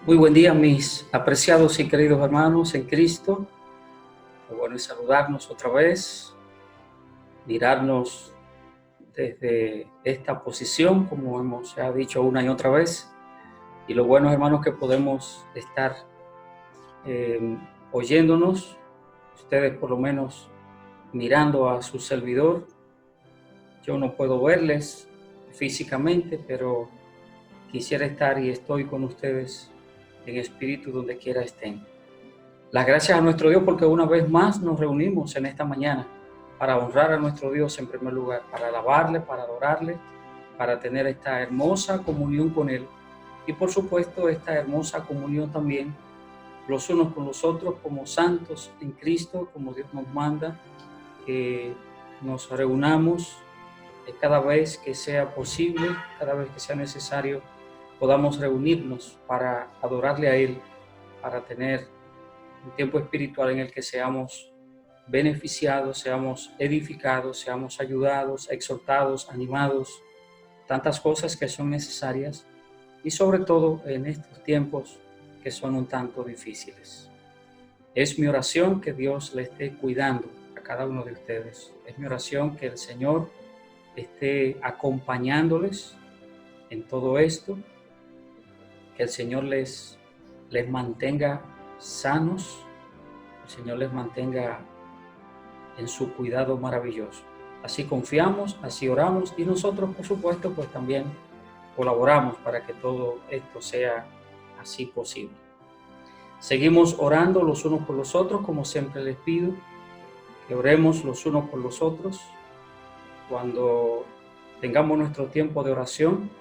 Muy buen día, mis apreciados y queridos hermanos en Cristo. Qué bueno es saludarnos otra vez, mirarnos desde esta posición, como hemos ya dicho una y otra vez. Y lo bueno, hermanos, que podemos estar oyéndonos, ustedes por lo menos mirando a su servidor. Yo no puedo verles físicamente, pero quisiera estar y estoy con ustedes en espíritu donde quiera estén. Las gracias a nuestro Dios porque una vez más nos reunimos en esta mañana para honrar a nuestro Dios en primer lugar, para alabarle, para adorarle, para tener esta hermosa comunión con Él y por supuesto esta hermosa comunión también los unos con los otros como santos en Cristo, como Dios nos manda, que nos reunamos cada vez que sea posible, cada vez que sea necesario, podamos reunirnos para adorarle a Él, para tener un tiempo espiritual en el que seamos beneficiados, seamos edificados, seamos ayudados, exhortados, animados, tantas cosas que son necesarias y sobre todo en estos tiempos que son un tanto difíciles. Es mi oración que Dios le esté cuidando a cada uno de ustedes. Es mi oración que el Señor esté acompañándoles en todo esto, que el Señor les mantenga sanos, el Señor les mantenga en su cuidado maravilloso. Así confiamos, así oramos y nosotros, por supuesto, pues también colaboramos para que todo esto sea así posible. Seguimos orando los unos por los otros, como siempre les pido, que oremos los unos por los otros. Cuando tengamos nuestro tiempo de oración,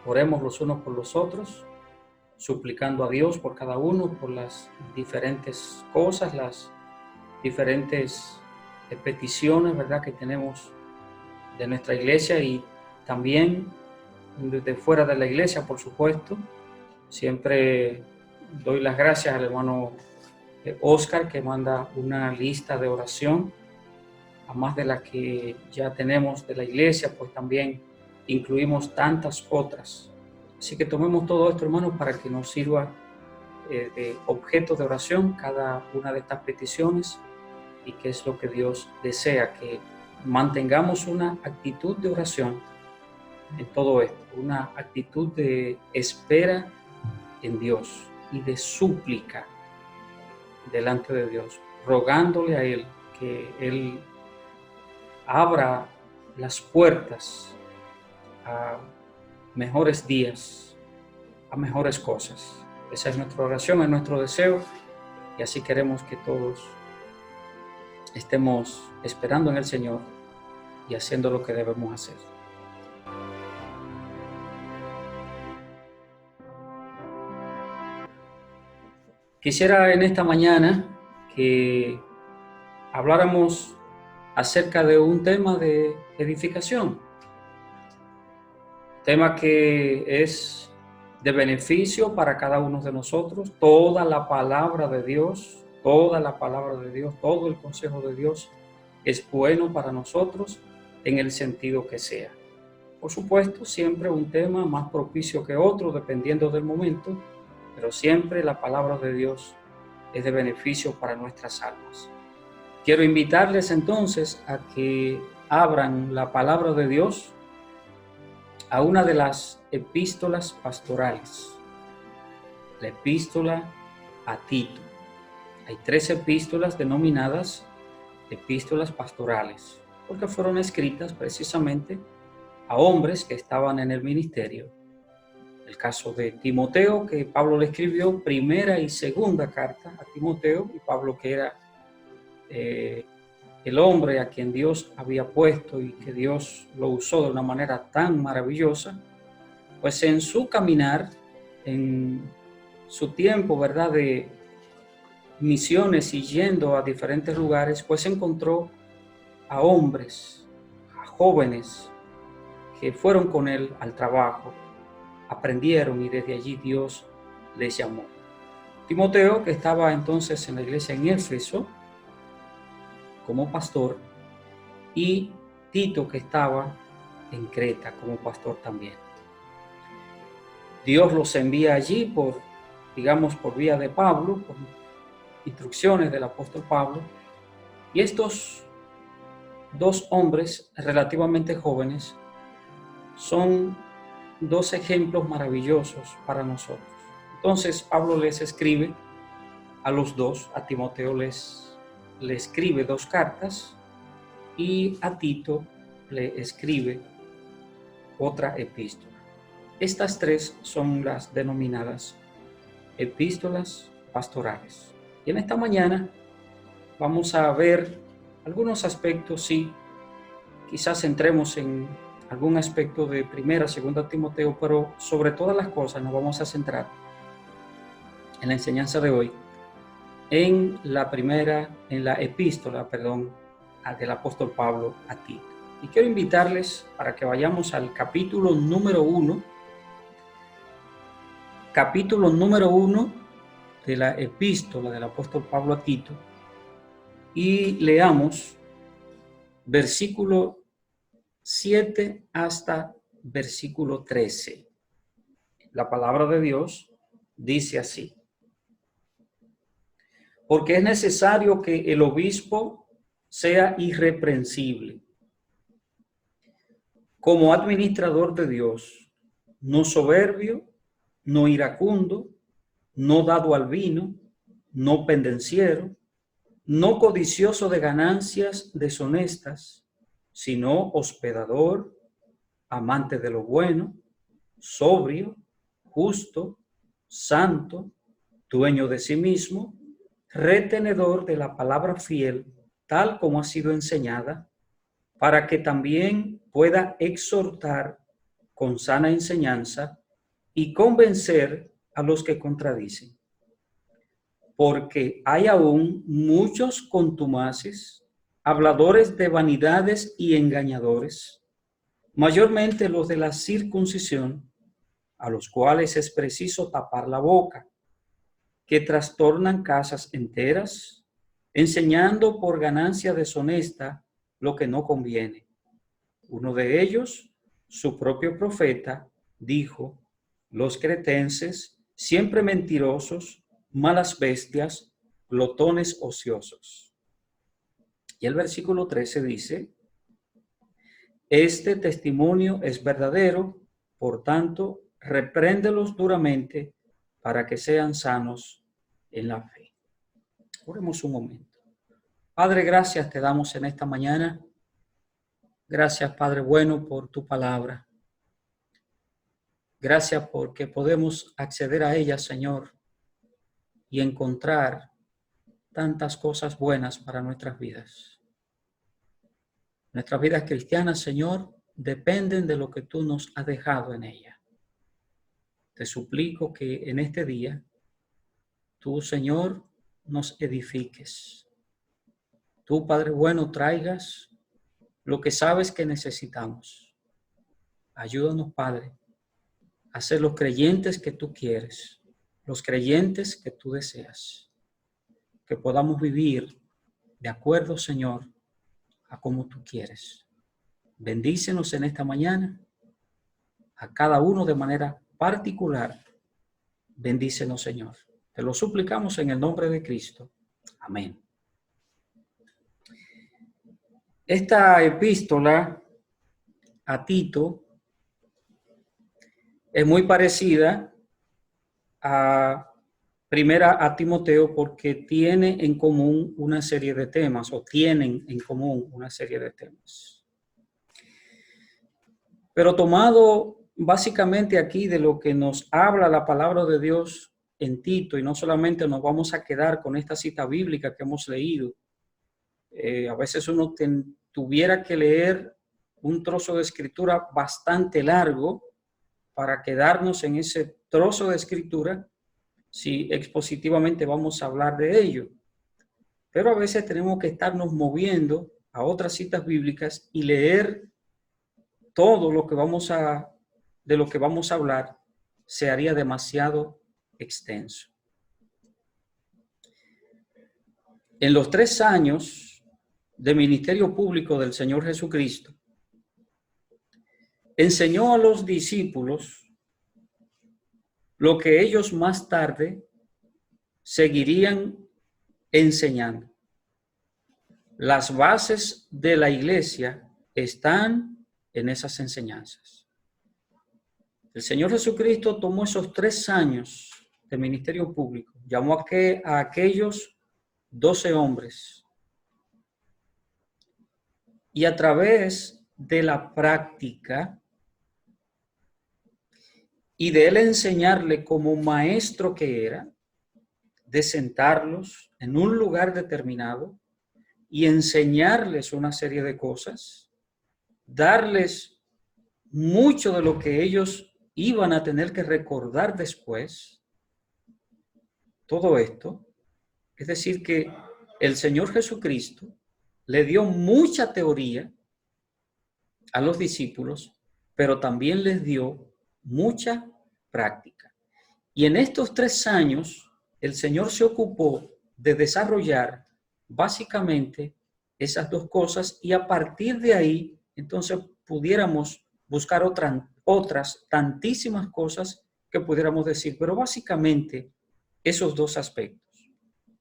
oremos los unos por los otros, suplicando a Dios por cada uno, por las diferentes cosas, las diferentes peticiones, ¿verdad?, que tenemos de nuestra iglesia y también desde fuera de la iglesia, por supuesto. Siempre doy las gracias al hermano Oscar, que manda una lista de oración, a más de la que ya tenemos de la iglesia, pues también incluimos tantas otras. Así que tomemos todo esto, hermanos, para que nos sirva de objeto de oración cada una de estas peticiones y qué es lo que Dios desea, que mantengamos una actitud de oración en todo esto, una actitud de espera en Dios y de súplica delante de Dios, rogándole a Él que Él abra las puertas a mejores días, a mejores cosas. Esa es nuestra oración, es nuestro deseo y así queremos que todos estemos esperando en el Señor y haciendo lo que debemos hacer. Quisiera en esta mañana que habláramos acerca de un tema de edificación, tema que es de beneficio para cada uno de nosotros. Toda la palabra de Dios, todo el consejo de Dios es bueno para nosotros en el sentido que sea. Por supuesto, siempre un tema más propicio que otro, dependiendo del momento, pero siempre la palabra de Dios es de beneficio para nuestras almas. Quiero invitarles entonces a que abran la palabra de Dios a una de las epístolas pastorales, la epístola a Tito. Hay 3 epístolas denominadas epístolas pastorales, porque fueron escritas precisamente a hombres que estaban en el ministerio. El caso de Timoteo, que Pablo le escribió primera y segunda carta a Timoteo, y Pablo, que era el hombre a quien Dios había puesto y que Dios lo usó de una manera tan maravillosa, pues en su caminar, en su tiempo, ¿verdad?, de misiones y yendo a diferentes lugares, pues encontró a hombres, a jóvenes que fueron con él al trabajo, aprendieron y desde allí Dios les llamó. Timoteo, que estaba entonces en la iglesia en Éfeso como pastor, y Tito, que estaba en Creta como pastor también. Dios los envía allí por vía de Pablo, por instrucciones del apóstol Pablo. Y estos dos hombres relativamente jóvenes son dos ejemplos maravillosos para nosotros. Entonces Pablo les escribe a los dos, a Timoteo le escribe 2 cartas y a Tito le escribe otra epístola. Estas 3 son las denominadas epístolas pastorales. Y en esta mañana vamos a ver algunos aspectos, sí, quizás entremos en algún aspecto de 1ª, 2ª Timoteo, pero sobre todas las cosas nos vamos a centrar en la enseñanza de hoy en la epístola del apóstol Pablo a Tito. Y quiero invitarles para que vayamos al capítulo número 1 de la epístola del apóstol Pablo a Tito, y leamos versículo 7 hasta versículo 13. La palabra de Dios dice así: porque es necesario que el obispo sea irreprensible, como administrador de Dios, no soberbio, no iracundo, no dado al vino, no pendenciero, no codicioso de ganancias deshonestas, sino hospedador, amante de lo bueno, sobrio, justo, santo, dueño de sí mismo, retenedor de la palabra fiel, tal como ha sido enseñada, para que también pueda exhortar con sana enseñanza y convencer a los que contradicen. Porque hay aún muchos contumaces, habladores de vanidades y engañadores, mayormente los de la circuncisión, a los cuales es preciso tapar la boca, que trastornan casas enteras, enseñando por ganancia deshonesta lo que no conviene. Uno de ellos, su propio profeta, dijo: los cretenses, siempre mentirosos, malas bestias, glotones ociosos. Y el versículo 13 dice: este testimonio es verdadero, por tanto, repréndelos duramente para que sean sanos en la fe. Oremos un momento. Padre, gracias te damos en esta mañana. Gracias, Padre bueno, por tu palabra. Gracias porque podemos acceder a ella, Señor, y encontrar tantas cosas buenas para nuestras vidas. Nuestras vidas cristianas, Señor, dependen de lo que tú nos has dejado en ella. Te suplico que en este día, tú, Señor, nos edifiques. Tú, Padre bueno, traigas lo que sabes que necesitamos. Ayúdanos, Padre, a ser los creyentes que tú quieres, los creyentes que tú deseas, que podamos vivir de acuerdo, Señor, a como tú quieres. Bendícenos en esta mañana, a cada uno de manera particular. Bendícenos, Señor. Te lo suplicamos en el nombre de Cristo. Amén. Esta epístola a Tito es muy parecida a primera a Timoteo porque tiene en común una serie de temas, o tienen en común una serie de temas. Pero tomado básicamente aquí de lo que nos habla la palabra de Dios en Tito, y no solamente nos vamos a quedar con esta cita bíblica que hemos leído. A veces uno tuviera que leer un trozo de escritura bastante largo para quedarnos en ese trozo de escritura si expositivamente vamos a hablar de ello. Pero a veces tenemos que estarnos moviendo a otras citas bíblicas y leer todo lo que de lo que vamos a hablar se haría demasiado extenso. En los 3 años de ministerio público del Señor Jesucristo, enseñó a los discípulos lo que ellos más tarde seguirían enseñando. Las bases de la iglesia están en esas enseñanzas. El Señor Jesucristo tomó esos 3 años de ministerio público, llamó a aquellos 12 hombres y a través de la práctica y de él enseñarle como maestro que era, de sentarlos en un lugar determinado y enseñarles una serie de cosas, darles mucho de lo que ellos iban a tener que recordar después. Todo esto, es decir, que el Señor Jesucristo le dio mucha teoría a los discípulos, pero también les dio mucha práctica. Y en estos 3 años, el Señor se ocupó de desarrollar básicamente esas 2 cosas y a partir de ahí, entonces pudiéramos buscar otras tantísimas cosas que pudiéramos decir, pero básicamente esos 2 aspectos.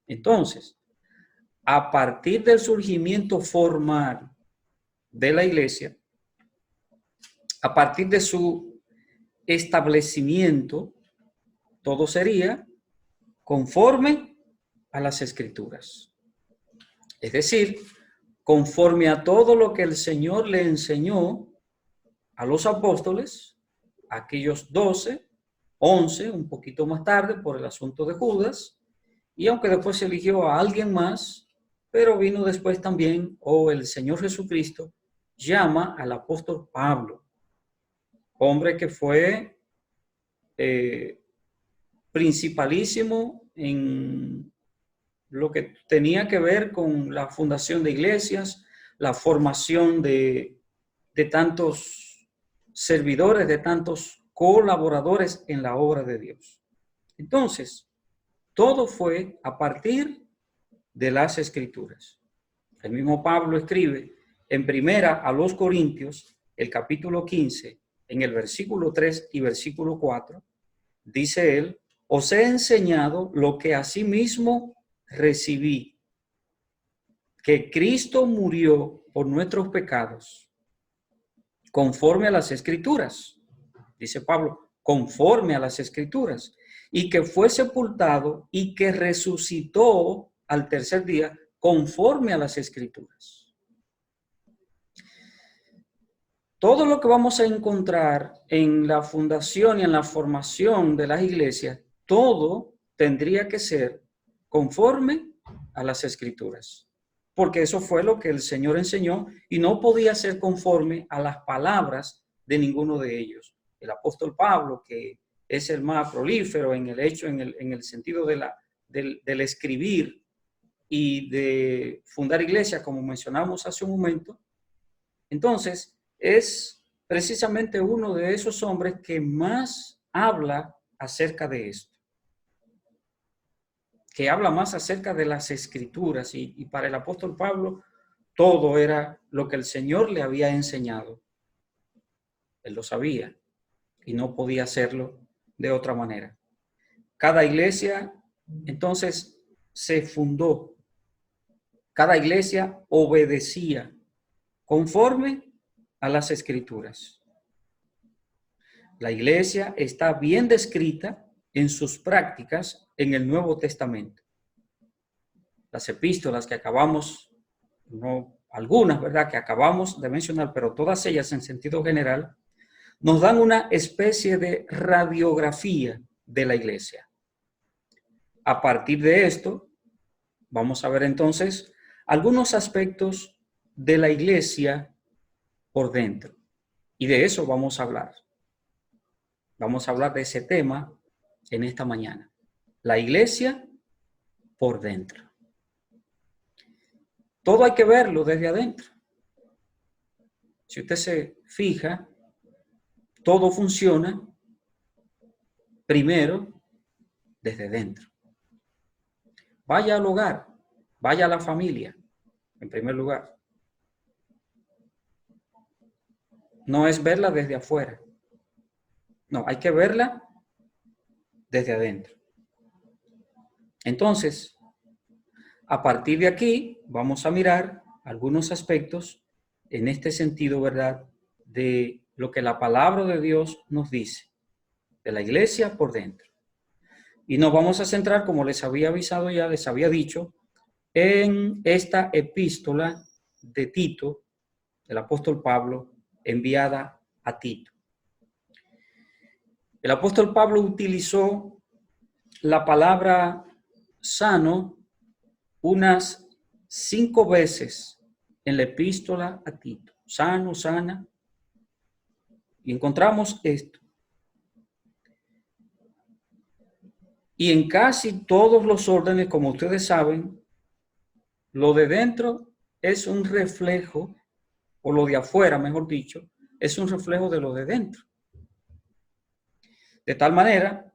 Entonces, a partir del surgimiento formal de la iglesia, a partir de su establecimiento, todo sería conforme a las Escrituras. Es decir, conforme a todo lo que el Señor le enseñó a los apóstoles, aquellos 12, 11, un poquito más tarde por el asunto de Judas, y aunque después se eligió a alguien más, pero vino después también, el Señor Jesucristo llama al apóstol Pablo, hombre que fue principalísimo en lo que tenía que ver con la fundación de iglesias, la formación de tantos servidores, de tantos colaboradores en la obra de Dios. Entonces, todo fue a partir de las Escrituras. El mismo Pablo escribe en primera a los Corintios, el capítulo 15, en el versículo 3 y versículo 4, dice él, os he enseñado lo que asimismo recibí, que Cristo murió por nuestros pecados, conforme a las Escrituras, dice Pablo, conforme a las Escrituras, y que fue sepultado y que resucitó al tercer día, conforme a las Escrituras. Todo lo que vamos a encontrar en la fundación y en la formación de las iglesias, todo tendría que ser conforme a las Escrituras, porque eso fue lo que el Señor enseñó y no podía ser conforme a las palabras de ninguno de ellos. El apóstol Pablo, que es el más prolífero en el hecho, en el sentido del escribir y de fundar iglesias, como mencionamos hace un momento, entonces es precisamente uno de esos hombres que más habla acerca de esto, que habla más acerca de las Escrituras, y para el apóstol Pablo todo era lo que el Señor le había enseñado. Él lo sabía y no podía hacerlo de otra manera. Cada iglesia entonces se fundó, cada iglesia obedecía conforme a las Escrituras. La iglesia está bien descrita en sus prácticas en el Nuevo Testamento. Las epístolas que acabamos, no algunas, ¿verdad?, que acabamos de mencionar, pero todas ellas en sentido general, nos dan una especie de radiografía de la iglesia. A partir de esto, vamos a ver entonces algunos aspectos de la iglesia por dentro. Y de eso vamos a hablar. Vamos a hablar de ese tema en esta mañana. La iglesia por dentro. Todo hay que verlo desde adentro. Si usted se fija, todo funciona primero desde dentro. Vaya al hogar, vaya a la familia, en primer lugar. No es verla desde afuera. No, hay que verla desde adentro. Entonces, a partir de aquí, vamos a mirar algunos aspectos en este sentido, ¿verdad?, de lo que la palabra de Dios nos dice, de la iglesia por dentro. Y nos vamos a centrar, como les había avisado ya, les había dicho, en esta epístola de Tito, del apóstol Pablo, enviada a Tito. El apóstol Pablo utilizó la palabra sano unas 5 veces en la epístola a Tito. Sano, sana. Y encontramos esto. Y en casi todos los órdenes, como ustedes saben, lo de dentro es un reflejo, o lo de afuera, mejor dicho, es un reflejo de lo de dentro. De tal manera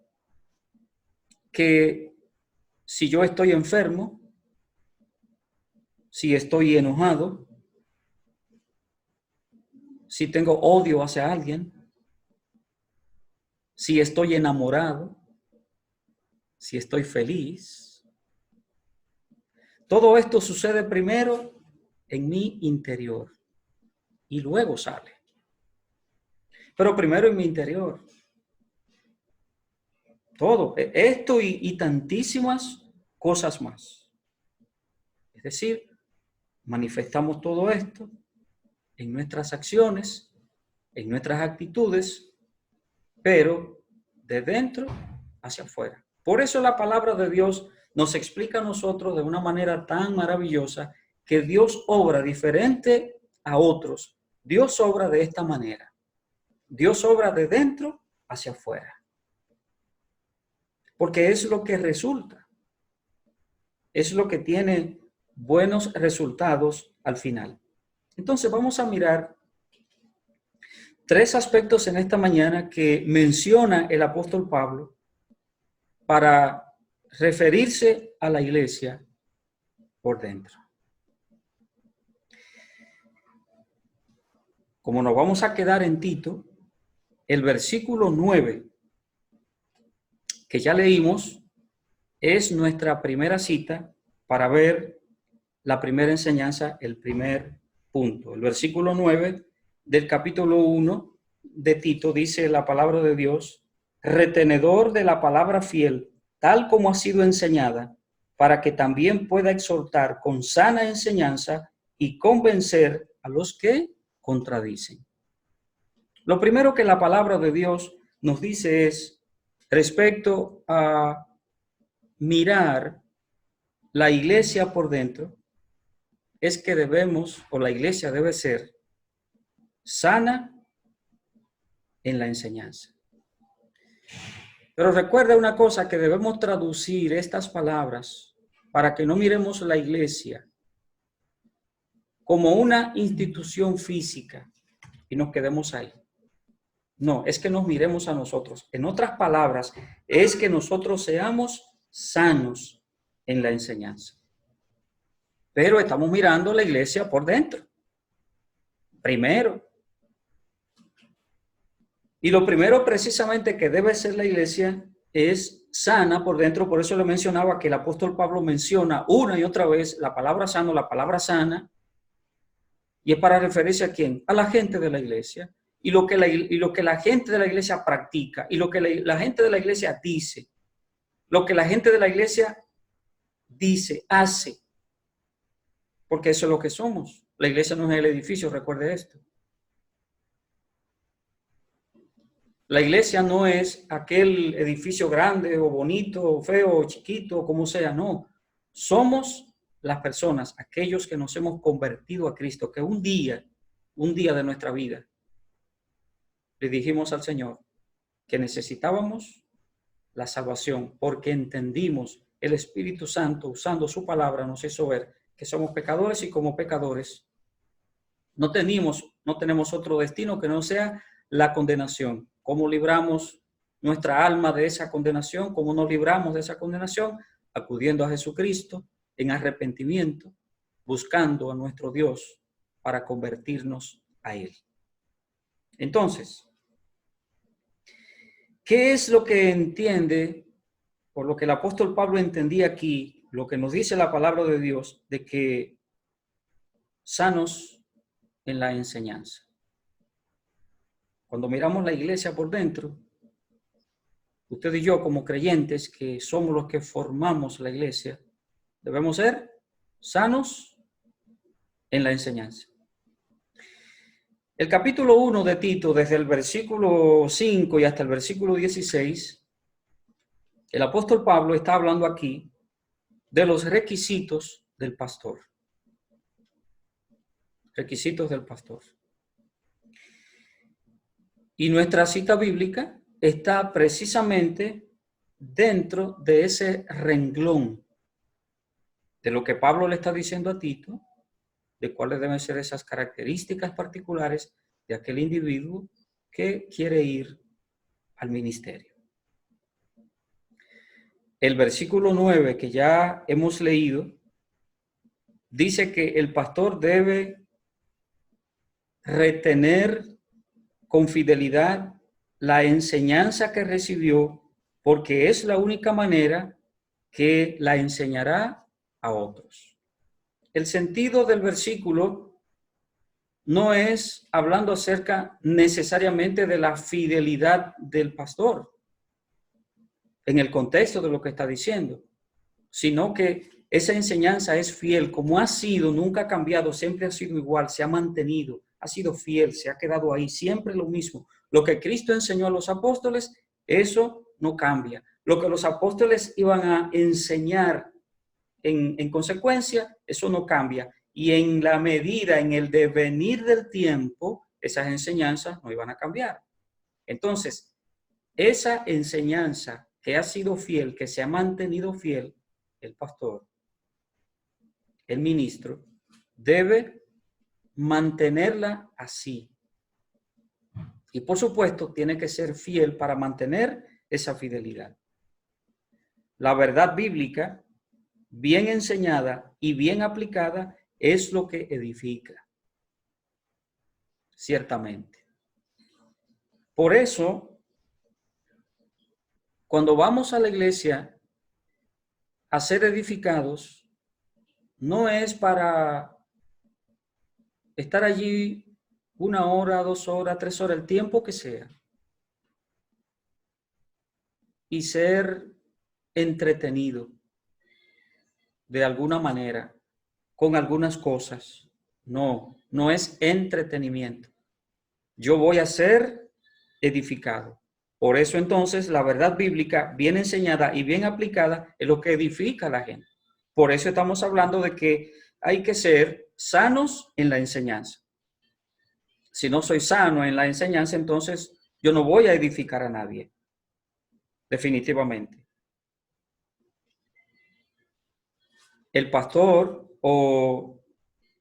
que si yo estoy enfermo, si estoy enojado, si tengo odio hacia alguien, si estoy enamorado, si estoy feliz, todo esto sucede primero en mi interior y luego sale. Pero primero en mi interior. Todo, esto y tantísimas cosas más. Es decir, manifestamos todo esto en nuestras acciones, en nuestras actitudes, pero de dentro hacia afuera. Por eso la palabra de Dios nos explica a nosotros de una manera tan maravillosa que Dios obra diferente a otros. Dios obra de esta manera. Dios obra de dentro hacia afuera. Porque es lo que resulta. Es lo que tiene buenos resultados al final. Entonces vamos a mirar 3 aspectos en esta mañana que menciona el apóstol Pablo para referirse a la iglesia por dentro. Como nos vamos a quedar en Tito, el versículo 9 que ya leímos es nuestra primera cita para ver la primera enseñanza, el primer punto. El versículo 9 del capítulo 1 de Tito dice la palabra de Dios: retenedor de la palabra fiel, tal como ha sido enseñada, para que también pueda exhortar con sana enseñanza y convencer a los que contradicen. Lo primero que la palabra de Dios nos dice es respecto a mirar la iglesia por dentro, es que debemos, o la iglesia debe ser sana en la enseñanza. Pero recuerda una cosa, que debemos traducir estas palabras para que no miremos la iglesia como una institución física y nos quedemos ahí. No, es que nos miremos a nosotros. En otras palabras, es que nosotros seamos sanos en la enseñanza. Pero estamos mirando la iglesia por dentro. Primero. Y lo primero precisamente que debe ser la iglesia es sana por dentro. Por eso le mencionaba que el apóstol Pablo menciona una y otra vez la palabra sano, la palabra sana. Y es para referirse a quién? A la gente de la iglesia. Y lo que la gente de la iglesia practica, y lo que la gente de la iglesia dice, lo que la gente de la iglesia dice, hace, porque eso es lo que somos. La iglesia no es el edificio, recuerde esto. La iglesia no es aquel edificio grande o bonito o feo o chiquito o como sea, no. Somos las personas, aquellos que nos hemos convertido a Cristo, que un día de nuestra vida, le dijimos al Señor que necesitábamos la salvación porque entendimos el Espíritu Santo usando su palabra nos hizo ver que somos pecadores y como pecadores no tenemos otro destino que no sea la condenación. ¿Cómo libramos nuestra alma de esa condenación? ¿Cómo nos libramos de esa condenación? Acudiendo a Jesucristo en arrepentimiento, buscando a nuestro Dios para convertirnos a Él. Entonces, ¿qué es lo que entiende por lo que el apóstol Pablo entendía aquí, lo que nos dice la palabra de Dios, de que sanos en la enseñanza. Cuando miramos la iglesia por dentro, usted y yo como creyentes que somos los que formamos la iglesia, debemos ser sanos en la enseñanza. El capítulo 1 de Tito, desde el versículo 5 y hasta el versículo 16, el apóstol Pablo está hablando aquí de los requisitos del pastor. Requisitos del pastor. Y nuestra cita bíblica está precisamente dentro de ese renglón de lo que Pablo le está diciendo a Tito, de cuáles deben ser esas características particulares de aquel individuo que quiere ir al ministerio. El versículo 9 que ya hemos leído dice que el pastor debe retener con fidelidad la enseñanza que recibió, porque es la única manera que la enseñará a otros. El sentido del versículo no es hablando acerca necesariamente de la fidelidad del pastor en el contexto de lo que está diciendo, sino que esa enseñanza es fiel, como ha sido, nunca ha cambiado, siempre ha sido igual, se ha mantenido, ha sido fiel, se ha quedado ahí, siempre lo mismo. Lo que Cristo enseñó a los apóstoles, eso no cambia. Lo que los apóstoles iban a enseñar en consecuencia, eso no cambia. Y en la medida, en el devenir del tiempo, esas enseñanzas no iban a cambiar. Entonces, esa enseñanza que ha sido fiel, que se ha mantenido fiel, el pastor, el ministro, debe mantenerla así. Y por supuesto, tiene que ser fiel para mantener esa fidelidad. La verdad bíblica, bien enseñada y bien aplicada, es lo que edifica. Ciertamente. Por eso, cuando vamos a la iglesia a ser edificados, no es para estar allí 1 hora, 2 horas, 3 horas, el tiempo que sea, y ser entretenido de alguna manera con algunas cosas. No, no es entretenimiento. Yo voy a ser edificado. Por eso entonces la verdad bíblica bien enseñada y bien aplicada es lo que edifica a la gente. Por eso estamos hablando de que hay que ser sanos en la enseñanza. Si no soy sano en la enseñanza, entonces yo no voy a edificar a nadie. Definitivamente. El pastor o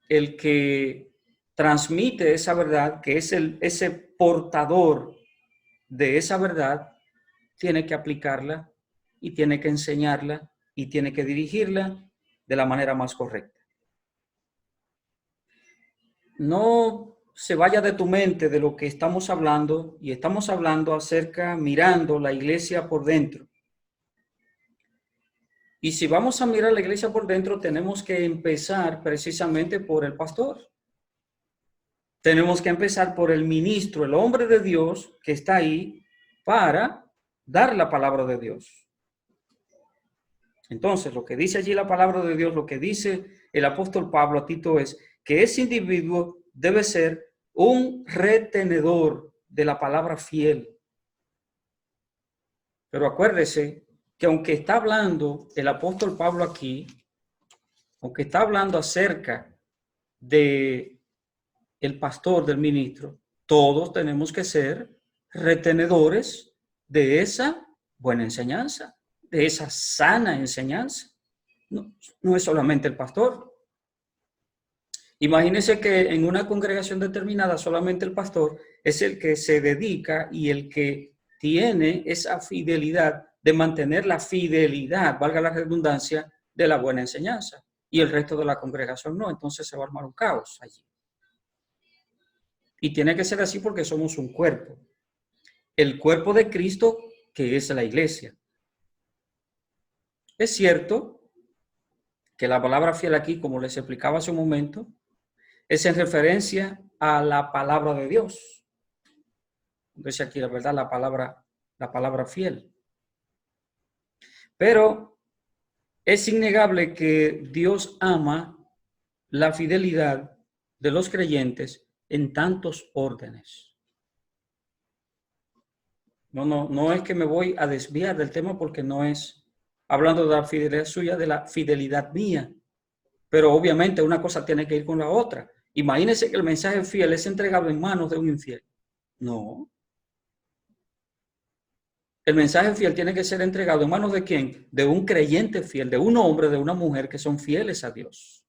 el que transmite esa verdad, que es ese portador de esa verdad, tiene que aplicarla y tiene que enseñarla y tiene que dirigirla de la manera más correcta. No se vaya de tu mente de lo que estamos hablando, y estamos hablando acerca, mirando la iglesia por dentro. Y si vamos a mirar la iglesia por dentro, tenemos que empezar precisamente por el pastor. Tenemos que empezar por el ministro, el hombre de Dios que está ahí para dar la palabra de Dios. Entonces, lo que dice allí la palabra de Dios, lo que dice el apóstol Pablo a Tito es que ese individuo debe ser un retenedor de la palabra fiel. Pero acuérdese que aunque está hablando el apóstol Pablo aquí, aunque está hablando acerca de el pastor, del ministro, todos tenemos que ser retenedores de esa buena enseñanza, de esa sana enseñanza. No es solamente el pastor. Imagínense que en una congregación determinada solamente el pastor es el que se dedica y el que tiene esa fidelidad de mantener la fidelidad, valga la redundancia, de la buena enseñanza. Y el resto de la congregación no, entonces se va a armar un caos allí. Y tiene que ser así porque somos un cuerpo. El cuerpo de Cristo, que es la iglesia. Es cierto que la palabra fiel aquí, como les explicaba hace un momento, es en referencia a la palabra de Dios. Entonces aquí la verdad la palabra fiel. Pero es innegable que Dios ama la fidelidad de los creyentes en tantos órdenes. No es que me voy a desviar del tema porque no es hablando de la fidelidad suya, de la fidelidad mía. Pero obviamente una cosa tiene que ir con la otra. Imagínense que el mensaje fiel es entregado en manos de un infiel. No. El mensaje fiel tiene que ser entregado en manos de quién? De un creyente fiel, de un hombre, de una mujer que son fieles a Dios.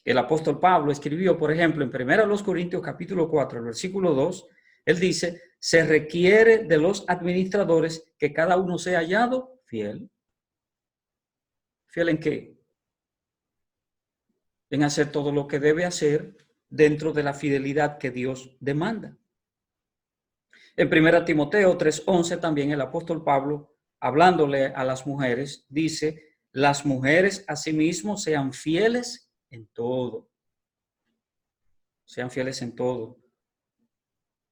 El apóstol Pablo escribió, por ejemplo, en 1 Corintios capítulo 4, el versículo 2, él dice, se requiere de los administradores que cada uno sea hallado fiel. ¿Fiel en qué? En hacer todo lo que debe hacer dentro de la fidelidad que Dios demanda. En 1 Timoteo 3:11 también el apóstol Pablo, hablándole a las mujeres, dice, las mujeres asimismo sean fieles en todo. Sean fieles en todo.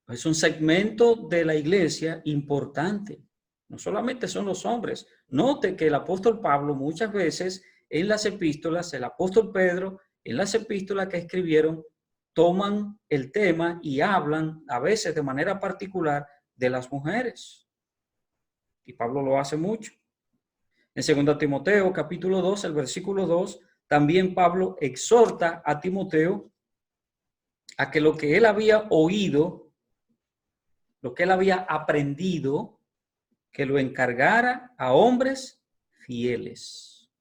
Es un segmento de la iglesia importante. No solamente son los hombres. Note que el apóstol Pablo muchas veces en las epístolas, el apóstol Pedro, en las epístolas que escribieron, toman el tema y hablan a veces de manera particular de las mujeres. Y Pablo lo hace mucho. En 2 Timoteo capítulo 2, el versículo 2, también Pablo exhorta a Timoteo a que lo que él había oído, lo que él había aprendido, que lo encargara a hombres fieles.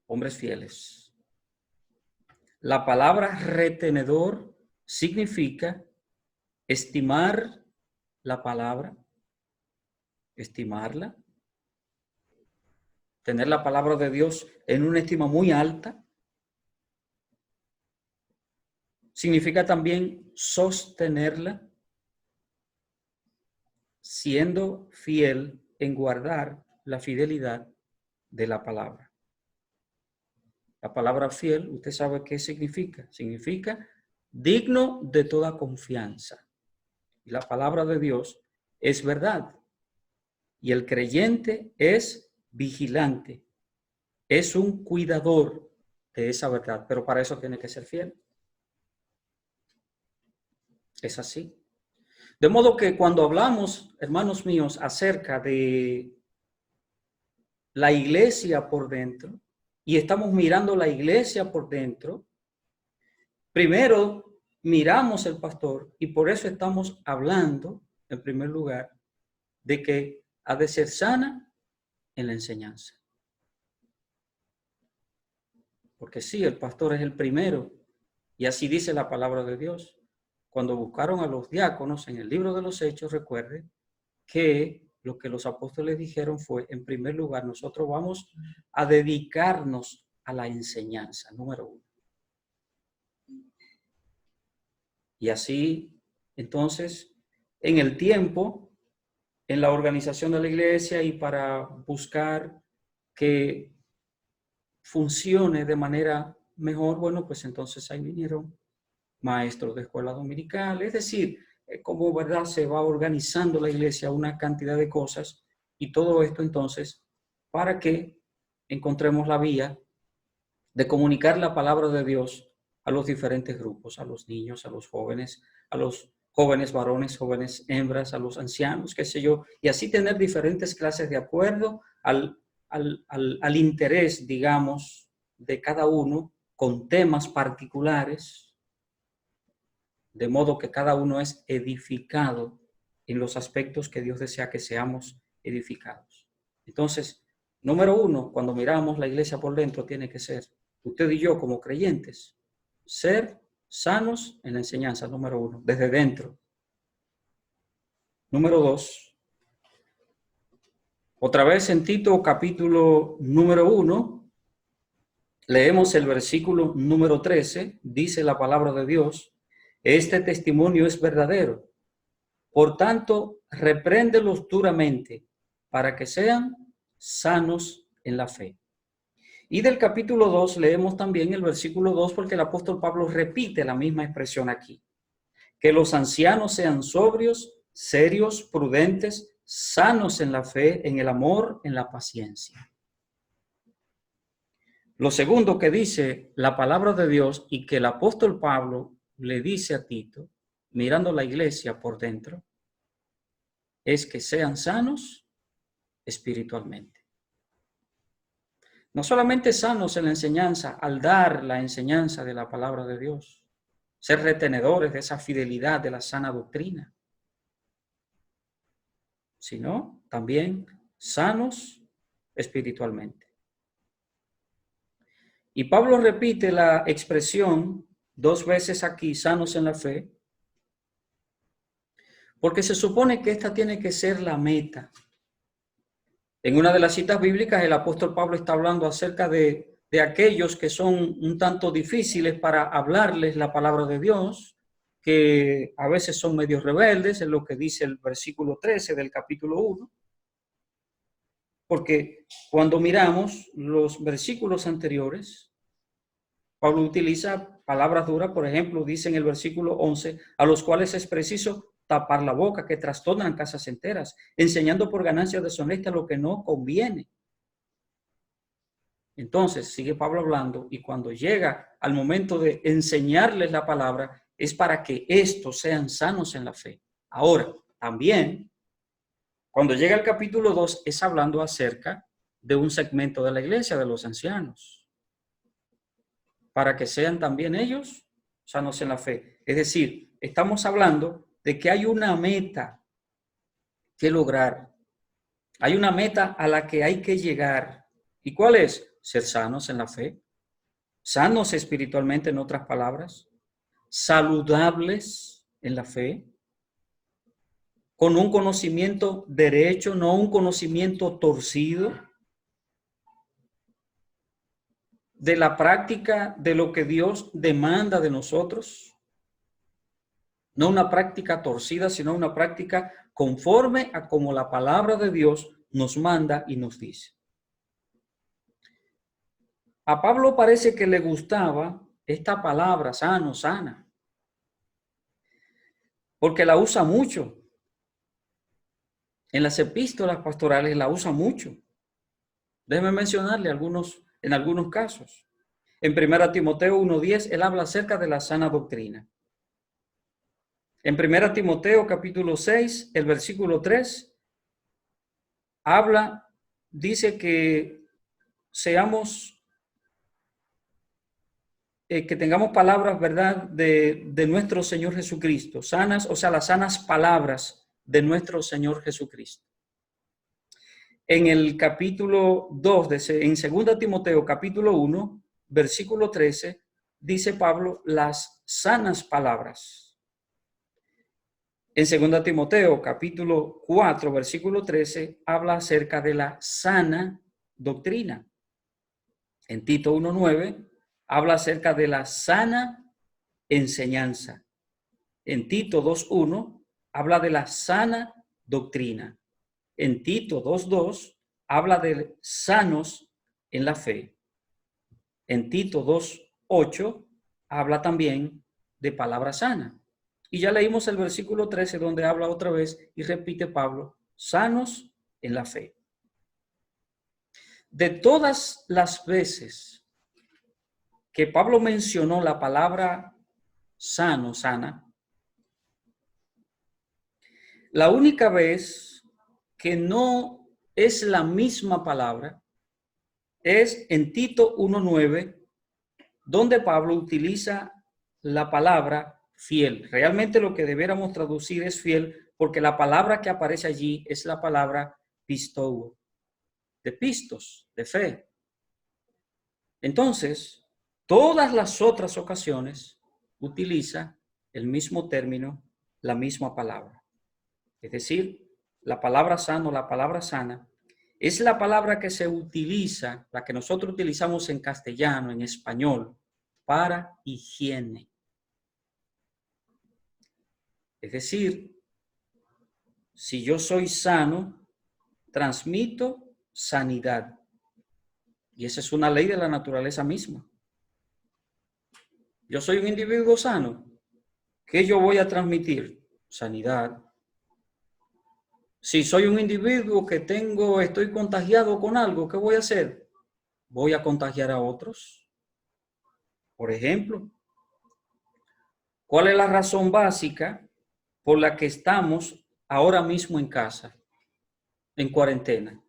Hombres fieles. La palabra retenedor significa estimar la palabra, estimarla, tener la palabra de Dios en una estima muy alta. Significa también sostenerla, siendo fiel en guardar la fidelidad de la palabra. La palabra fiel, usted sabe qué significa. Significa digno de toda confianza. Y la palabra de Dios es verdad. Y el creyente es vigilante. Es un cuidador de esa verdad. Pero para eso tiene que ser fiel. Es así. De modo que cuando hablamos, hermanos míos, acerca de la iglesia por dentro, y estamos mirando la iglesia por dentro, primero miramos el pastor y por eso estamos hablando, en primer lugar, de que ha de ser sana en la enseñanza. Porque sí, el pastor es el primero, y así dice la palabra de Dios. Cuando buscaron a los diáconos en el libro de los Hechos, recuerde que lo que los apóstoles dijeron fue, en primer lugar, nosotros vamos a dedicarnos a la enseñanza, número uno. Y así, entonces, en el tiempo, en la organización de la iglesia y para buscar que funcione de manera mejor, bueno, pues entonces ahí vinieron maestros de escuela dominical, es decir, como verdad se va organizando la iglesia una cantidad de cosas y todo esto entonces para que encontremos la vía de comunicar la palabra de Dios a los diferentes grupos, a los niños, a los jóvenes varones, jóvenes hembras, a los ancianos, qué sé yo, y así tener diferentes clases de acuerdo al interés, digamos, de cada uno con temas particulares, de modo que cada uno es edificado en los aspectos que Dios desea que seamos edificados. Entonces, número uno, cuando miramos la iglesia por dentro, tiene que ser, usted y yo como creyentes, ser sanos en la enseñanza, número uno, desde dentro. Número dos, otra vez en Tito capítulo número 1, leemos el versículo número 13, dice la palabra de Dios, este testimonio es verdadero. Por tanto, repréndelos duramente para que sean sanos en la fe. Y del capítulo 2 leemos también el versículo 2 porque el apóstol Pablo repite la misma expresión aquí. Que los ancianos sean sobrios, serios, prudentes, sanos en la fe, en el amor, en la paciencia. Lo segundo que dice la palabra de Dios y que el apóstol Pablo le dice a Tito, mirando la iglesia por dentro, es que sean sanos espiritualmente. No solamente sanos en la enseñanza, al dar la enseñanza de la palabra de Dios, ser retenedores de esa fidelidad de la sana doctrina, sino también sanos espiritualmente. Y Pablo repite la expresión 2 veces aquí, sanos en la fe, porque se supone que esta tiene que ser la meta. En una de las citas bíblicas, el apóstol Pablo está hablando acerca de aquellos que son un tanto difíciles para hablarles la palabra de Dios, que a veces son medio rebeldes, es lo que dice el versículo 13 del capítulo 1. Porque cuando miramos los versículos anteriores, Pablo utiliza palabras duras, por ejemplo, dice en el versículo 11, a los cuales es preciso tapar la boca, que trastornan casas enteras, enseñando por ganancia deshonesta lo que no conviene. Entonces, sigue Pablo hablando, y cuando llega al momento de enseñarles la palabra, es para que estos sean sanos en la fe. Ahora, también, cuando llega el capítulo 2, es hablando acerca de un segmento de la iglesia, de los ancianos, para que sean también ellos sanos en la fe. Es decir, estamos hablando de que hay una meta que lograr. Hay una meta a la que hay que llegar. ¿Y cuál es? Ser sanos en la fe. Sanos espiritualmente, en otras palabras. Saludables en la fe. Con un conocimiento derecho, no un conocimiento torcido. De la práctica de lo que Dios demanda de nosotros. No una práctica torcida, sino una práctica conforme a como la palabra de Dios nos manda y nos dice. A Pablo parece que le gustaba esta palabra sano, sana, porque la usa mucho. En las epístolas pastorales la usa mucho. Déjeme mencionarle en algunos casos. En 1 Timoteo 1:10, él habla acerca de la sana doctrina. En 1 Timoteo capítulo 6, el versículo 3, dice que que tengamos palabras, ¿verdad?, de nuestro Señor Jesucristo, sanas, o sea, las sanas palabras de nuestro Señor Jesucristo. En el capítulo 2, en 2 Timoteo capítulo 1, versículo 13, dice Pablo las sanas palabras. En 2 Timoteo capítulo 4, versículo 13, habla acerca de la sana doctrina. En Tito 1:9 habla acerca de la sana enseñanza. En Tito 2:1 habla de la sana doctrina. En Tito 2:2 habla de sanos en la fe. En Tito 2:8 habla también de palabra sana. Y ya leímos el versículo 13 donde habla otra vez y repite Pablo, sanos en la fe. De todas las veces que Pablo mencionó la palabra sano, sana, la única vez que no es la misma palabra es en Tito 1:9, donde Pablo utiliza la palabra fiel. Realmente lo que debiéramos traducir es fiel, porque la palabra que aparece allí es la palabra pistou, de pistos, de fe. Entonces, todas las otras ocasiones utiliza el mismo término, la misma palabra. Es decir, la palabra sano, la palabra sana, es la palabra que se utiliza, la que nosotros utilizamos en castellano, en español, para higiene. Es decir, si yo soy sano, transmito sanidad. Y esa es una ley de la naturaleza misma. Yo soy un individuo sano. ¿Qué yo voy a transmitir? Sanidad. Si soy un individuo que estoy contagiado con algo, ¿qué voy a hacer? Voy a contagiar a otros. Por ejemplo, ¿cuál es la razón básica por la que estamos ahora mismo en casa, en cuarentena?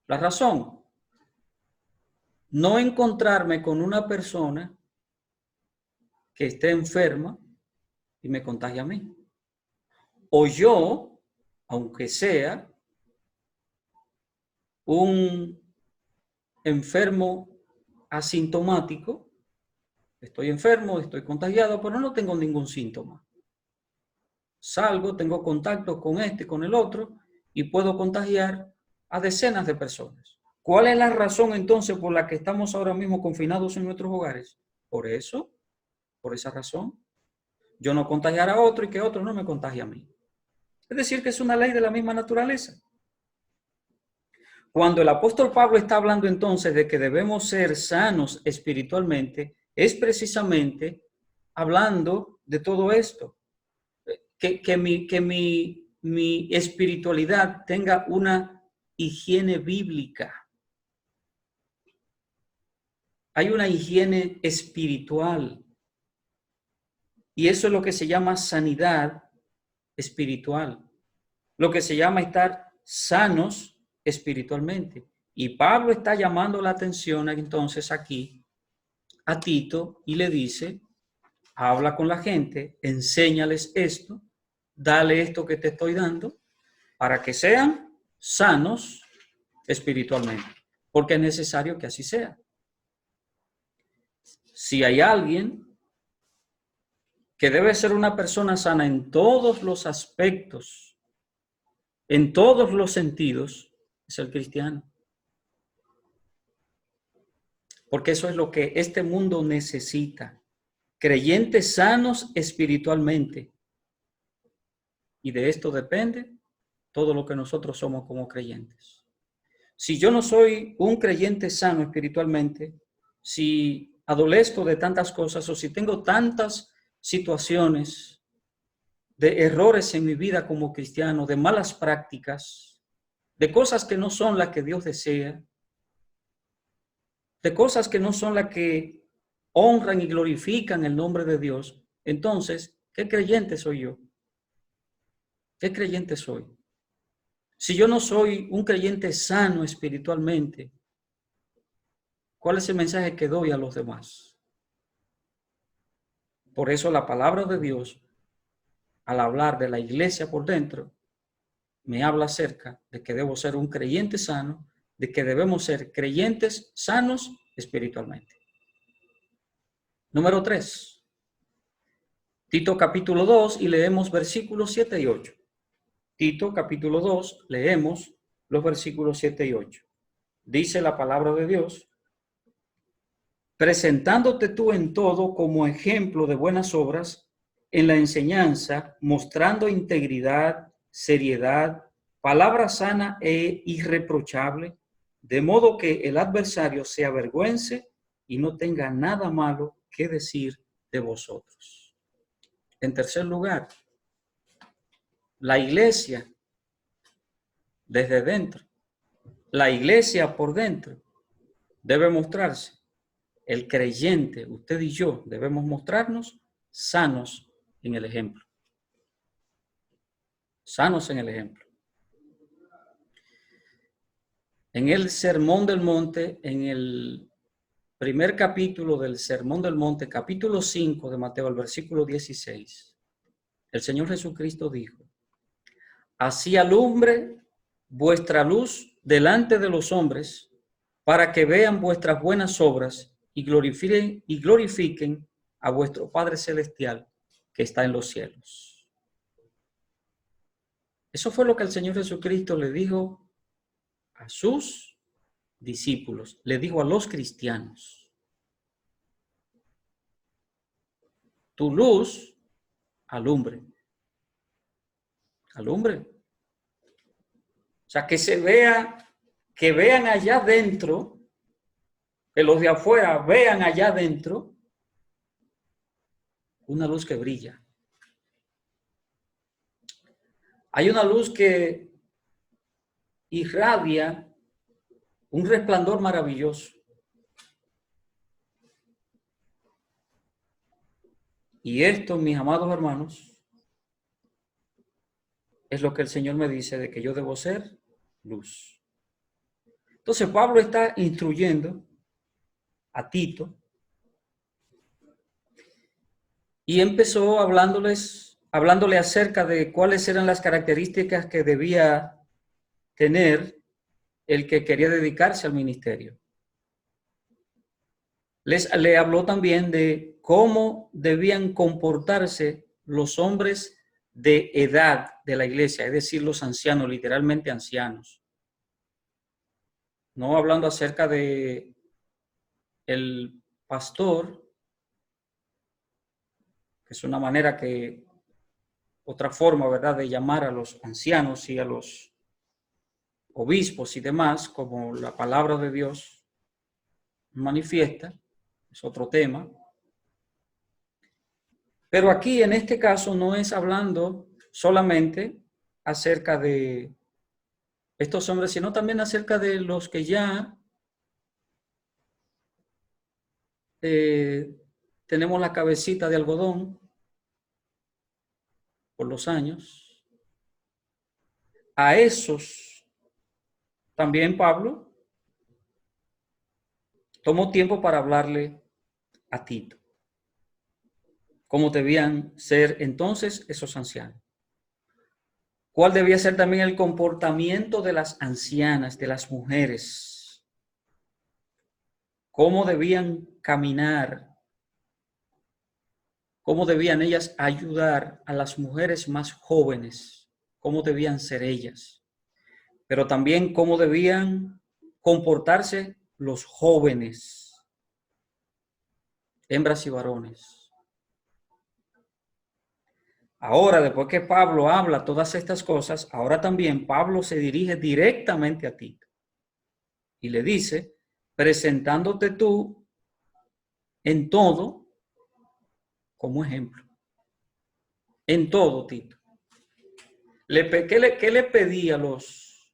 La razón, no encontrarme con una persona que esté enferma y me contagie a mí. O yo, aunque sea un enfermo asintomático, estoy enfermo, estoy contagiado, pero no tengo ningún síntoma. Salgo, tengo contacto con este, con el otro, y puedo contagiar a decenas de personas. ¿Cuál es la razón entonces por la que estamos ahora mismo confinados en nuestros hogares? Por eso, por esa razón. Yo no contagiar a otro y que otro no me contagie a mí. Es decir, que es una ley de la misma naturaleza. Cuando el apóstol Pablo está hablando entonces de que debemos ser sanos espiritualmente, es precisamente hablando de todo esto. Que mi espiritualidad tenga una higiene bíblica. Hay una higiene espiritual. Y eso es lo que se llama sanidad espiritual. Lo que se llama estar sanos espiritualmente. Y Pablo está llamando la atención entonces aquí a Tito y le dice, habla con la gente, enséñales esto, dale esto que te estoy dando para que sean sanos espiritualmente, porque es necesario que así sea. Si hay alguien que debe ser una persona sana en todos los aspectos, en todos los sentidos, es el cristiano. Porque eso es lo que este mundo necesita. Creyentes sanos espiritualmente. Y de esto depende todo lo que nosotros somos como creyentes. Si yo no soy un creyente sano espiritualmente, si adolezco de tantas cosas o si tengo tantas situaciones de errores en mi vida como cristiano, de malas prácticas, de cosas que no son las que Dios desea, de cosas que no son las que honran y glorifican el nombre de Dios, entonces, ¿qué creyente soy yo? ¿Qué creyente soy? Si yo no soy un creyente sano espiritualmente, ¿cuál es el mensaje que doy a los demás? Por eso la palabra de Dios, al hablar de la iglesia por dentro, me habla acerca de que debo ser un creyente sano, de que debemos ser creyentes sanos espiritualmente. Número 3. Tito capítulo 2 y leemos versículos 7 y 8. Tito capítulo 2, leemos los versículos 7 y 8. Dice la palabra de Dios, presentándote tú en todo como ejemplo de buenas obras, en la enseñanza, mostrando integridad, seriedad, palabra sana e irreprochable, de modo que el adversario se avergüence y no tenga nada malo que decir de vosotros. En tercer lugar, la iglesia desde dentro, la iglesia por dentro debe mostrarse. El creyente, usted y yo, debemos mostrarnos sanos en el ejemplo. Sanos en el ejemplo. En el Sermón del Monte, en el primer capítulo del Sermón del Monte, capítulo 5 de Mateo, el versículo 16, el Señor Jesucristo dijo, así alumbre vuestra luz delante de los hombres, para que vean vuestras buenas obras y glorifiquen a vuestro Padre Celestial que está en los cielos. Eso fue lo que el Señor Jesucristo le dijo a sus discípulos, le dijo a los cristianos. Tu luz alumbre. Alumbre. sea, que vean allá adentro, que los de afuera vean allá adentro una luz que brilla. Hay una luz que irradia un resplandor maravilloso. Y esto, mis amados hermanos, es lo que el Señor me dice de que yo debo ser luz. Entonces Pablo está instruyendo a Tito y empezó hablándole acerca de cuáles eran las características que debía tener el que quería dedicarse al ministerio. Le habló también de cómo debían comportarse los hombres de edad de la iglesia, es decir, los ancianos, literalmente ancianos. No hablando acerca de el pastor, que es una manera otra forma, ¿verdad?, de llamar a los ancianos y a los obispos y demás, como la palabra de Dios manifiesta, es otro tema. Pero aquí, en este caso, no es hablando solamente acerca de estos hombres, sino también acerca de los que ya tenemos la cabecita de algodón por los años. A esos también Pablo tomó tiempo para hablarle a Tito. ¿Cómo debían ser entonces esos ancianos? ¿Cuál debía ser también el comportamiento de las ancianas, de las mujeres? ¿Cómo debían caminar? ¿Cómo debían ellas ayudar a las mujeres más jóvenes? ¿Cómo debían ser ellas? Pero también cómo debían comportarse los jóvenes, hembras y varones. Ahora, después que Pablo habla todas estas cosas, ahora también Pablo se dirige directamente a Tito y le dice, presentándote tú en todo como ejemplo. En todo, Tito. ¿Qué le pedí a los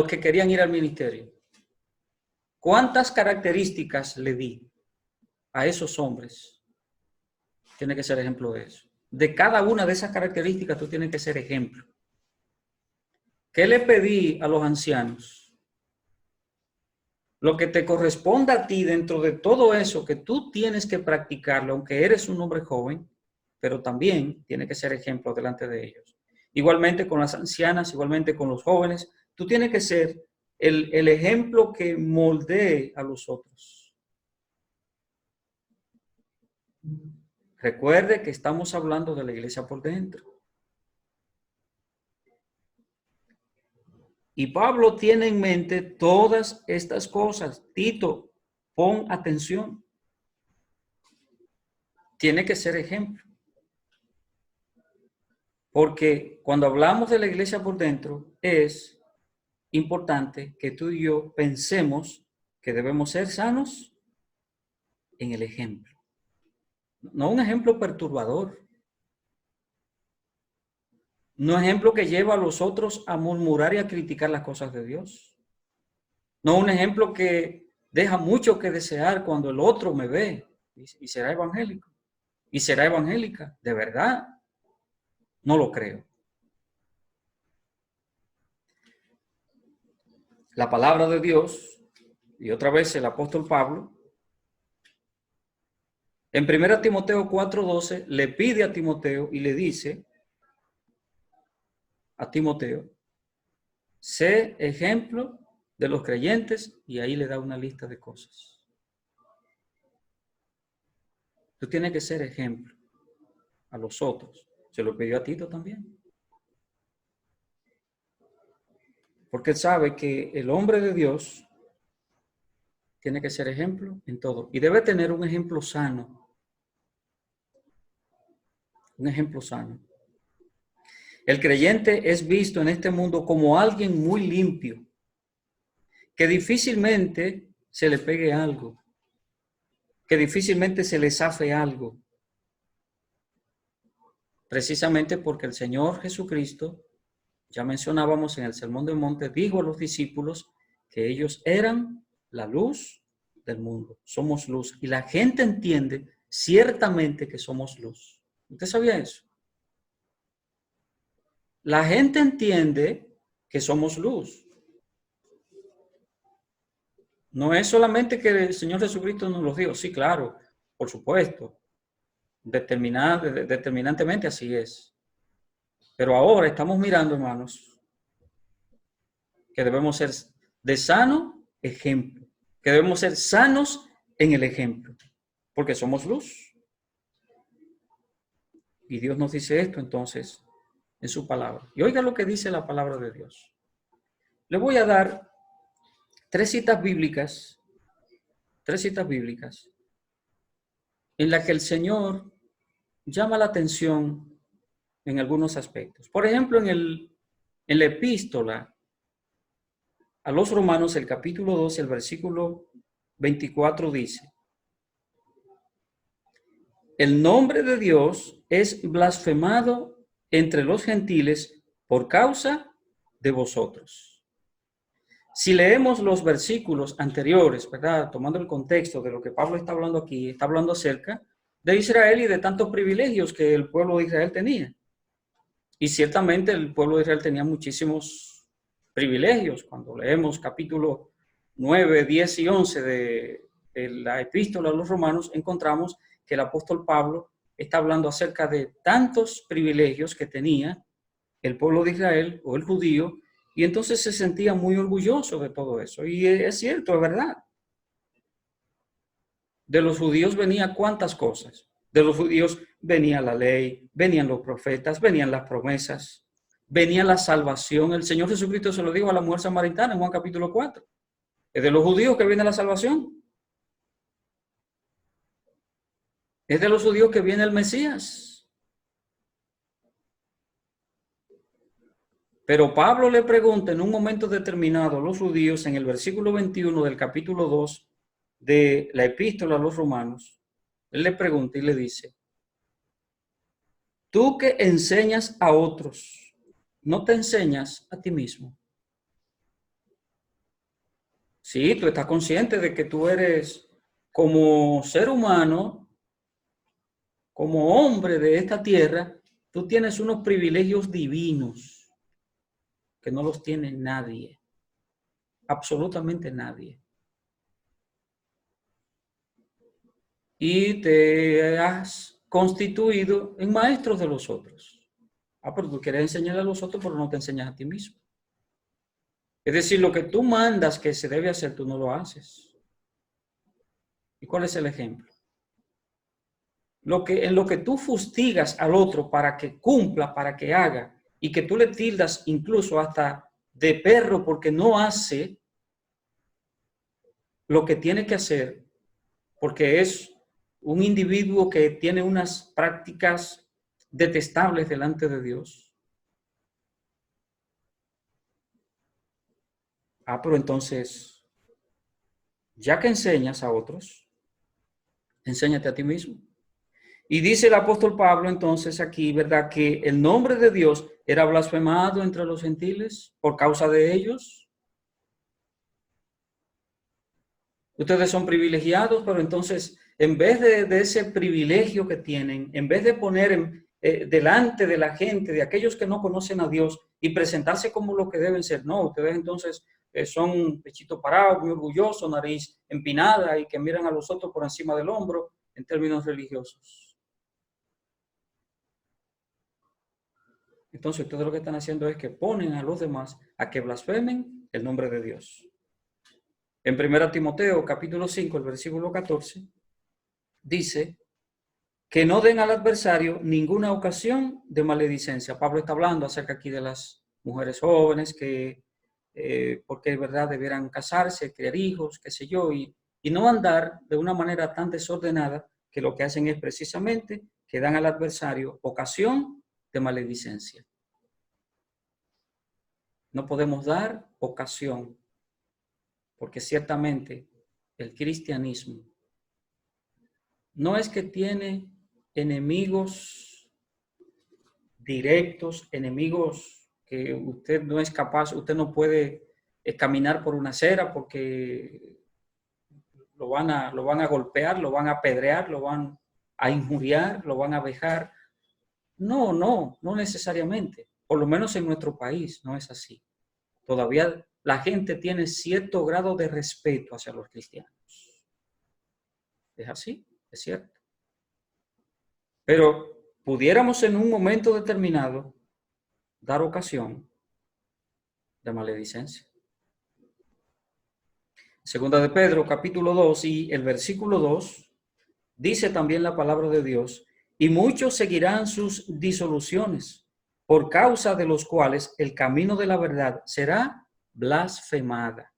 que querían ir al ministerio? ¿Cuántas características le di a esos hombres? Tiene que ser ejemplo de eso. De cada una de esas características tú tienes que ser ejemplo. ¿Qué le pedí a los ancianos? Lo que te corresponda a ti dentro de todo eso que tú tienes que practicarlo, aunque eres un hombre joven, pero también tiene que ser ejemplo delante de ellos. Igualmente con las ancianas, igualmente con los jóvenes, tú tienes que ser el ejemplo que moldee a los otros. Recuerde que estamos hablando de la iglesia por dentro. Y Pablo tiene en mente todas estas cosas. Tito, pon atención. Tiene que ser ejemplo. Porque cuando hablamos de la iglesia por dentro, es importante que tú y yo pensemos que debemos ser sanos en el ejemplo. No un ejemplo perturbador. No ejemplo que lleva a los otros a murmurar y a criticar las cosas de Dios. No un ejemplo que deja mucho que desear cuando el otro me ve y será evangélico. Y será evangélica. ¿De verdad? No lo creo. La palabra de Dios, y otra vez el apóstol Pablo, en 1 Timoteo 4:12 le pide a Timoteo y le dice a Timoteo, sé ejemplo de los creyentes, y ahí le da una lista de cosas. Tú tienes que ser ejemplo a los otros. Se lo pidió a Tito también. Porque él sabe que el hombre de Dios tiene que ser ejemplo en todo. Y debe tener un ejemplo sano. Un ejemplo sano. El creyente es visto en este mundo como alguien muy limpio, que difícilmente se le pegue algo, que difícilmente se le zafe algo, precisamente porque el Señor Jesucristo, ya mencionábamos en el Sermón del Monte, dijo a los discípulos que ellos eran la luz del mundo, somos luz, y la gente entiende ciertamente que somos luz. ¿Usted sabía eso? La gente entiende que somos luz. No es solamente que el Señor Jesucristo nos lo dijo, sí, claro, por supuesto, determinantemente así es. Pero ahora estamos mirando, hermanos, que debemos ser de sano ejemplo, que debemos ser sanos en el ejemplo, porque somos luz. Y Dios nos dice esto entonces en su palabra. Y oiga lo que dice la palabra de Dios. Le voy a dar tres citas bíblicas en las que el Señor llama la atención en algunos aspectos. Por ejemplo, en la epístola a los Romanos, el capítulo 12, el versículo 24 dice: el nombre de Dios es blasfemado entre los gentiles por causa de vosotros. Si leemos los versículos anteriores, ¿verdad? Tomando el contexto de lo que Pablo está hablando aquí, está hablando acerca de Israel y de tantos privilegios que el pueblo de Israel tenía. Y ciertamente el pueblo de Israel tenía muchísimos privilegios. Cuando leemos capítulo 9, 10 y 11 de la epístola a los romanos, encontramos que el apóstol Pablo está hablando acerca de tantos privilegios que tenía el pueblo de Israel o el judío, y entonces se sentía muy orgulloso de todo eso. Y es cierto, es verdad. De los judíos venía cuántas cosas. De los judíos venía la ley, venían los profetas, venían las promesas, venía la salvación. El Señor Jesucristo se lo dijo a la mujer samaritana en Juan capítulo 4. Es de los judíos que viene la salvación. Es de los judíos que viene el Mesías. Pero Pablo le pregunta en un momento determinado a los judíos en el versículo 21 del capítulo 2 de la epístola a los romanos. Él le pregunta y le dice: tú que enseñas a otros, ¿no te enseñas a ti mismo? Sí, tú estás consciente de que tú eres, como ser humano, como hombre de esta tierra, tú tienes unos privilegios divinos que no los tiene nadie, absolutamente nadie. Y te has constituido en maestros de los otros. Pero tú quieres enseñar a los otros, pero no te enseñas a ti mismo. Es decir, lo que tú mandas que se debe hacer, tú no lo haces. ¿Y cuál es el ejemplo? En lo que tú fustigas al otro para que cumpla, para que haga, y que tú le tildas incluso hasta de perro porque no hace lo que tiene que hacer, porque es un individuo que tiene unas prácticas detestables delante de Dios. Pero entonces, ya que enseñas a otros, enséñate a ti mismo. Y dice el apóstol Pablo entonces aquí, ¿verdad?, que el nombre de Dios era blasfemado entre los gentiles por causa de ellos. Ustedes son privilegiados, pero entonces, en vez de ese privilegio que tienen, en vez de poner delante de la gente, de aquellos que no conocen a Dios, y presentarse como lo que deben ser, no, ustedes entonces son pechito parado, muy orgullosos, nariz empinada, y que miran a los otros por encima del hombro en términos religiosos. Entonces, ustedes lo que están haciendo es que ponen a los demás a que blasfemen el nombre de Dios. En 1 Timoteo, capítulo 5, el versículo 14, dice que no den al adversario ninguna ocasión de maledicencia. Pablo está hablando acerca aquí de las mujeres jóvenes que, porque es verdad, debieran casarse, criar hijos, qué sé yo, y no andar de una manera tan desordenada que lo que hacen es precisamente que dan al adversario ocasión de maledicencia. no podemos dar ocasión, porque ciertamente el cristianismo no es que tiene enemigos directos, enemigos que usted no es capaz, usted no puede caminar por una acera porque lo van a golpear, lo van a apedrear, lo van a injuriar, lo van a vejar. No necesariamente. Por lo menos en nuestro país no es así. Todavía la gente tiene cierto grado de respeto hacia los cristianos. Es así, es cierto. Pero pudiéramos en un momento determinado dar ocasión de maledicencia. Segunda de Pedro, capítulo 2 y el versículo 2, dice también la palabra de Dios, y muchos seguirán sus disoluciones, por causa de los cuales el camino de la verdad será blasfemada.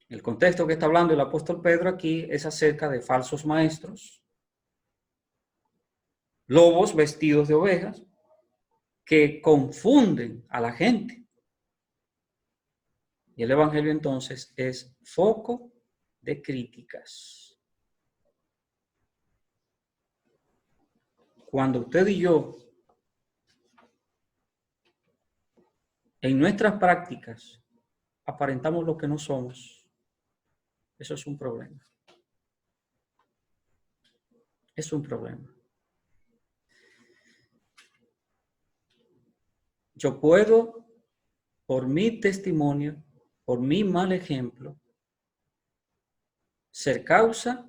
El contexto que está hablando el apóstol Pedro aquí es acerca de falsos maestros, lobos vestidos de ovejas, que confunden a la gente. Y el evangelio entonces es foco de críticas. Cuando usted y yo, en nuestras prácticas, aparentamos lo que no somos, eso es un problema. Es un problema. Yo puedo, por mi testimonio, por mi mal ejemplo, ser causa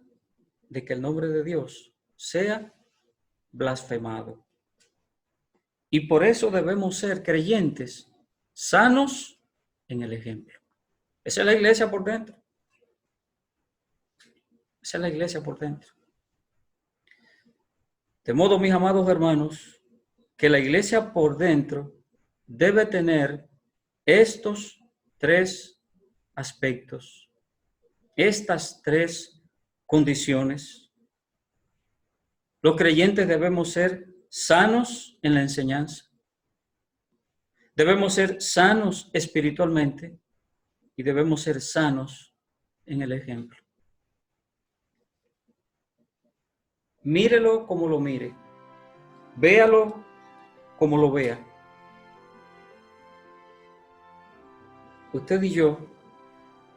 de que el nombre de Dios sea blasfemado. Y por eso debemos ser creyentes, sanos en el ejemplo. Esa es la iglesia por dentro. Esa es la iglesia por dentro. De modo, mis amados hermanos, que la iglesia por dentro debe tener estos tres aspectos, estas tres condiciones. Los creyentes debemos ser sanos en la enseñanza. Debemos ser sanos espiritualmente y debemos ser sanos en el ejemplo. Mírelo como lo mire. Véalo como lo vea. Usted y yo,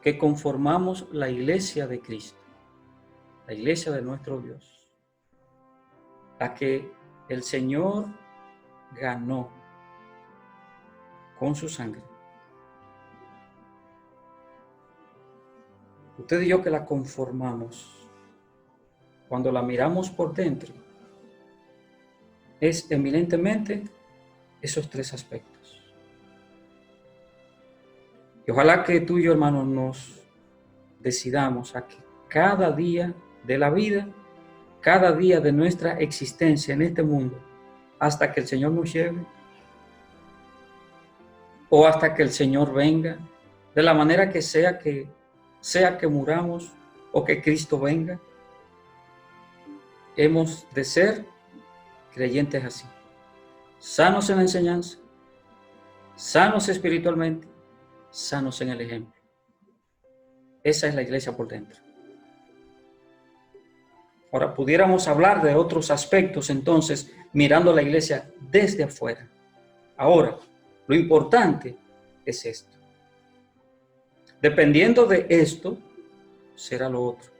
que conformamos la iglesia de Cristo, la iglesia de nuestro Dios, la que el Señor ganó con su sangre. Usted y yo que la conformamos, cuando la miramos por dentro, es eminentemente esos tres aspectos. Y ojalá que tú y yo, hermanos, nos decidamos a que cada día de la vida, cada día de nuestra existencia en este mundo, hasta que el Señor nos lleve, o hasta que el Señor venga, de la manera que sea que muramos o que Cristo venga, hemos de ser creyentes así, sanos en la enseñanza, sanos espiritualmente, sanos en el ejemplo. Esa es la iglesia por dentro. Ahora, pudiéramos hablar de otros aspectos, entonces, mirando la iglesia desde afuera. Ahora, lo importante es esto. Dependiendo de esto, será lo otro.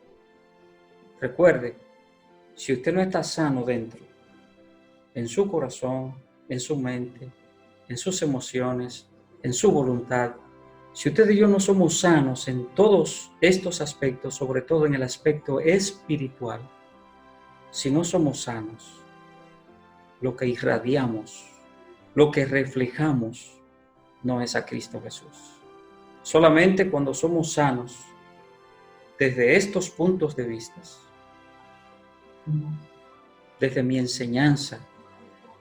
Recuerde, si usted no está sano dentro, en su corazón, en su mente, en sus emociones, en su voluntad, si usted y yo no somos sanos en todos estos aspectos, sobre todo en el aspecto espiritual, si no somos sanos, lo que irradiamos, lo que reflejamos, no es a Cristo Jesús. Solamente cuando somos sanos, desde estos puntos de vista, desde mi enseñanza,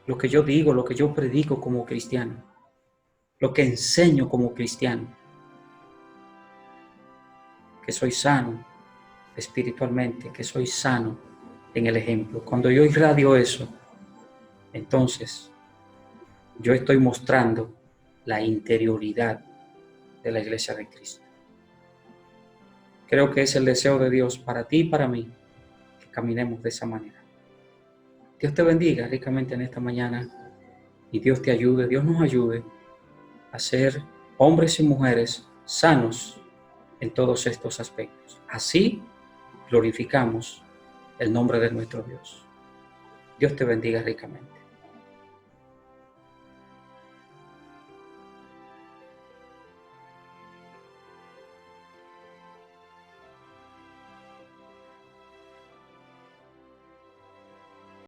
lo que yo digo, lo que yo predico como cristiano, lo que enseño como cristiano, que soy sano espiritualmente, que soy sano en el ejemplo. Cuando yo irradio eso, entonces yo estoy mostrando la interioridad de la Iglesia de Cristo. Creo que es el deseo de Dios para ti y para mí que caminemos de esa manera. Dios te bendiga ricamente en esta mañana y Dios te ayude, Dios nos ayude a ser hombres y mujeres sanos en todos estos aspectos. Así glorificamos el nombre de nuestro Dios. Dios te bendiga ricamente.